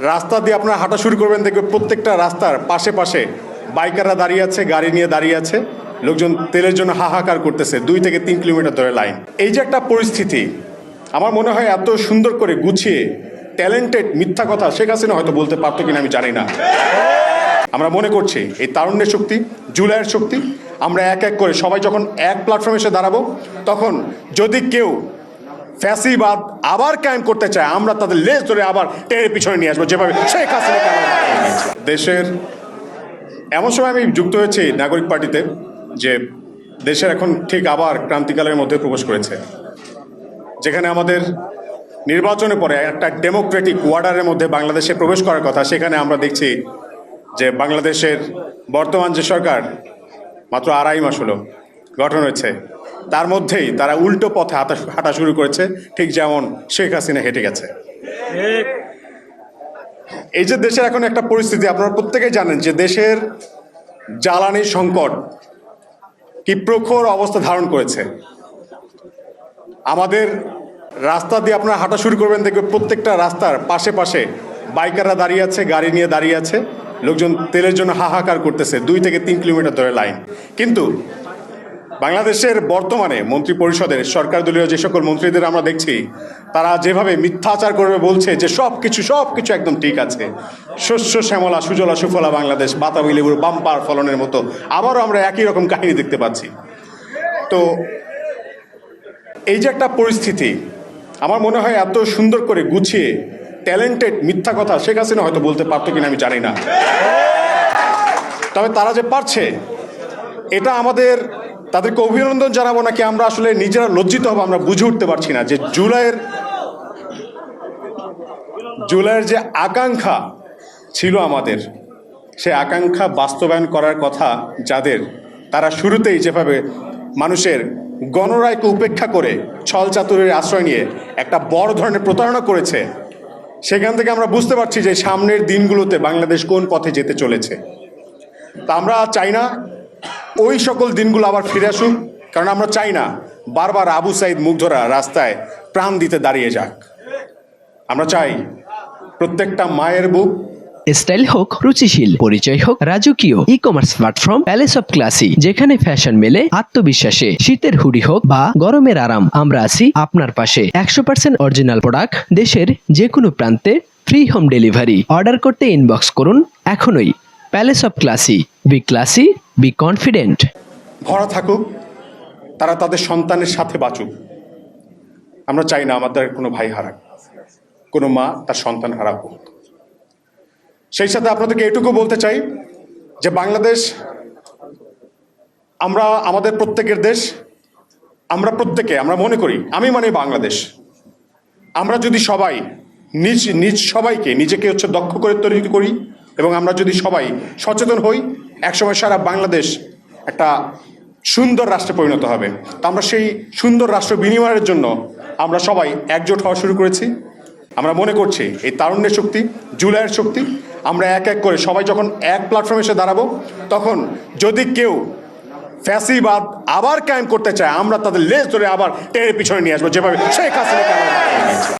রাস্তা দিয়ে আপনারা হাঁটা শুরু করবেন, দেখবেন প্রত্যেকটা রাস্তার পাশে পাশে বাইকাররা দাঁড়িয়ে আছে, গাড়ি নিয়ে দাঁড়িয়ে আছে, লোকজন তেলের জন্য হাহাকার করতেছে 2 থেকে 3 কিলোমিটার ধরে লাইন। এই যে একটা পরিস্থিতি, আমার মনে হয় এত সুন্দর করে গুছিয়ে ট্যালেন্টেড মিথ্যা কথা শেখ হাসিনা হয়তো বলতে পারতো কিনা আমি জানি না। আমরা মনে করছি এই তারুণ্যের শক্তি, জুলাইয়ের শক্তি, আমরা এক এক করে সবাই যখন এক প্ল্যাটফর্মে এসে দাঁড়াবো, তখন যদি কেউ ফ্যাসিবাদ আবার কায়েম করতে চায়, আমরা তাদের লেজ ধরে আবার টেনে পিছনে নিয়ে আসবো, যেভাবে শেখ হাসিনা। দেশের এমন সময় আমি যুক্ত হয়েছি নাগরিক পার্টিতে যে দেশের এখন ঠিক আবার ক্রান্তিকালের মধ্যে প্রবেশ করেছে, যেখানে আমাদের নির্বাচনের পরে একটা ডেমোক্রেটিক ওয়ার্ডারের মধ্যে বাংলাদেশে প্রবেশ করার কথা, সেখানে আমরা দেখছি যে বাংলাদেশের বর্তমান যে সরকার মাত্র 2.5 মাস হলো গঠন হয়েছে, তার মধ্যেই তারা উল্টো পথে হাঁটা শুরু করেছে, ঠিক যেমন শেখ হাসিনা হেঁটে গেছে। এই যে দেশের এখন একটা পরিস্থিতি, আপনারা প্রত্যেকেই জানেন যে দেশের জ্বালানি সংকট কি প্রখর অবস্থা ধারণ করেছে। আমাদের রাস্তা দিয়ে আপনারা হাঁটা শুরু করবেন, দেখবেন প্রত্যেকটা রাস্তার পাশে পাশে বাইকাররা দাঁড়িয়ে আছে, গাড়ি নিয়ে দাঁড়িয়ে আছে, লোকজন তেলের জন্য হাহাকার করতেছে 2 থেকে 3 কিলোমিটার ধরে লাইন। কিন্তু বাংলাদেশের বর্তমানে মন্ত্রী পরিষদের সরকার দলীয় যে সকল মন্ত্রীদের আমরা দেখছি, তারা যেভাবে মিথ্যাচার করবে বলছে যে সব কিছু একদম ঠিক আছে, শস্য শ্যামলা সুজলা সুফলা বাংলাদেশ, বাতাবি লেবুর বাম্পার ফলনের মতো আবারও আমরা একই রকম কাহিনী দেখতে পাচ্ছি। তো এই যে একটা পরিস্থিতি, আমার মনে হয় এত সুন্দর করে গুছিয়ে ট্যালেন্টেড মিথ্যা কথা শেখ হাসিনা হয়তো বলতে পারতো কিনা আমি জানি না। তবে তারা যে পারছে, এটা আমাদের তাদেরকে অভিনন্দন জানাবো নাকি আমরা আসলে নিজেরা লজ্জিত হবো, আমরা বুঝে উঠতে পারছি না। যে জুলাইয়ের যে আকাঙ্ক্ষা ছিল আমাদের, সে আকাঙ্ক্ষা বাস্তবায়ন করার কথা যাদের, তারা শুরুতেই যেভাবে মানুষের গণরায়কে উপেক্ষা করে ছল চাতুরের আশ্রয় নিয়ে একটা বড় ধরনের প্রতারণা করেছে, সেখান থেকে আমরা বুঝতে পারছি যে সামনের দিনগুলোতে বাংলাদেশ কোন পথে যেতে চলেছে। তা আমরা চাই না ওই সকল দিনগুলো আবার ফিরে আসুক, কারণ আমরা চাই না বারবার আবু সাইদ মুগ্ধরা রাস্তায় প্রাণ দিতে দাঁড়িয়ে যাক। আমরা চাই প্রত্যেকটা মায়ের বুক স্টাইল হোক রুচিশীল, পরিচয় হোক রাজকীয়, e commerce platform palace of classy, যেখানে ফ্যাশন মেলে আত্মবিশ্বাসে। শীতের হুডি হোক বা গরমের আরাম, আমরা আছি আপনার পাশে। 100% অরিজিনাল প্রোডাক্ট, দেশের যে কোনো প্রান্তে, ফ্রি হোম ডেলিভারি। অর্ডার করতে ইনবক্স করুন এখনই। Palace of classy, B classy, be confident. ভরা থাকুক, তারা তাদের সন্তানের সাথে বাঁচুক। আমরা চাই না আমাদের কোনো ভাই হারাক, কোনো মা তার সন্তান হারাক। সেই সাথে আপনাদেরকে এটুকু বলতে চাই যে বাংলাদেশ আমাদের প্রত্যেকের দেশ। আমরা মনে করি, আমি মানে বাংলাদেশ। আমরা যদি সবাই সবাইকে নিজেকে দক্ষ করে তৈরি করি, এবং আমরা যদি সবাই সচেতন হই, একসময় সারা বাংলাদেশ একটা সুন্দর রাষ্ট্রে পরিণত হবে। তা আমরা সেই সুন্দর রাষ্ট্র বিনিময়ের জন্য আমরা সবাই একজোট হওয়া শুরু করেছি। আমরা মনে করছি এই তারুণ্যের শক্তি, জুলাইয়ের শক্তি, আমরা এক এক করে সবাই যখন এক প্ল্যাটফর্মে এসে দাঁড়াবো, তখন যদি কেউ ফ্যাসিবাদ আবার কায়েম করতে চায়, আমরা তাদের লেজ ধরে আবার টেনে পিছনে নিয়ে আসবো, যেভাবে শেখ হাসিনা।